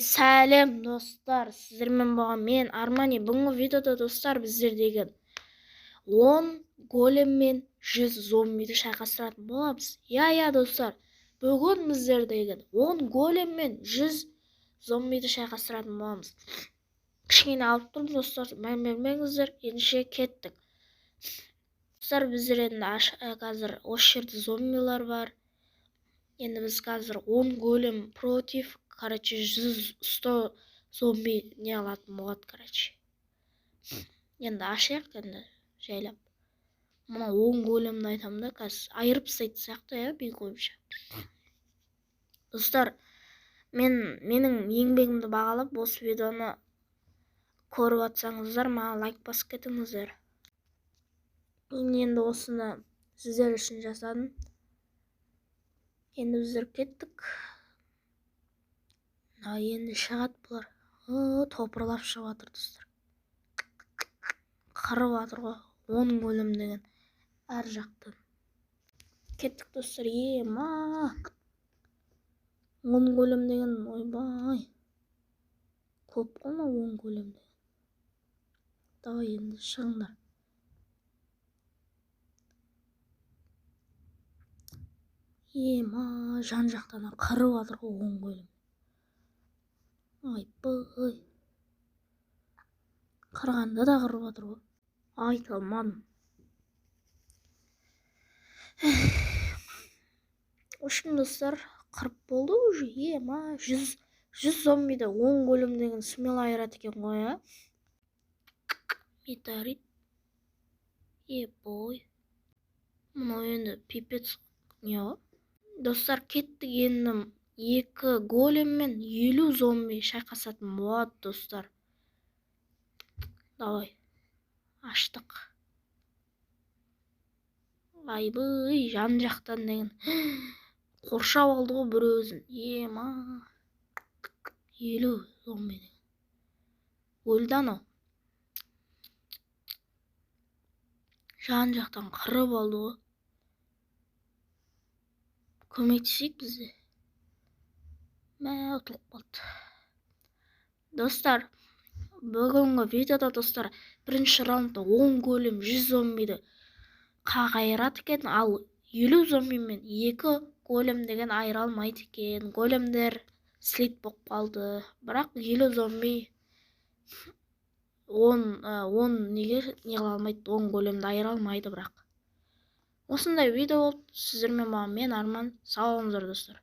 Сәлем достар, сіздермен болған мен Армани. Бүгінгі видеода достар біздер деген 10 голем мен 100 зомбиді шайқастыратын боламыз. Я достар, бүгін біздер деген 10 голем мен 100 зомбиді шайқастыратын боламыз. Кішкене алып тұрмыз достар, мән бермеңіздер, ендеше кеттік. Достар, біздер енді қазір осы жерде зомбилар бар. Енді біз қазір 10 голем против 100-100 зомби не алатын болады, Енді ашайық енді жайлап. Мына 10 големді айтамын да, қазір айырып тастайтын сияқты, менің ойымша. Достар, менің еңбегімді бағалап, осы видеоны көріп атсаңыздар, маған лайк басып кетіңіздер. Мен енді осыны сіздер үшін жасадым. Енді біздер кеттік. Енді шығат бұлар. Топырлап шығып жатыр достар. Қырып жатыр ғой. 10 голем деген әр жақтан. Кеттік достар. 10 голем деген ойбай. Көп қой 10 голем деген. Давай енді шығыңдар. Жан жақтан қырып жатыр ғой 10 голем. Айбай. Қырғанда да қырып жатыр ғой. Айта алмадым. Үшін достар, қырып болды уже. 100 зомбиді 10 голем деген смело айырады екен ғой, Метеорит. Бой. Мұны енді пипец не ғой. Достар, кеттік енді 2 голем мен 50 зомби шайқасатын болады достар. Давай. Аштық. Айбай, жан жақтан деген. Қоршап алды ғой бір өзін. 50 зомби деген. Өлді анау. Жан жақтан қырып алды ғой. Көмектесейік бізде. Ұтылып қалды. Достар, бүгінгі видеода достар, бірінші раундта 10 голем 100 зомбиді қайырады екен, ал 50 зомби мен 2 голем деген айыра алмайды екен. Големдер слит болып қалды. Бірақ 50 зомби 10 неге не қыла алмайды, 10 големді айыра алмайды бірақ. Осындай видео болды. Сіздермен болған мен Арман. Сау болыңыздар достар.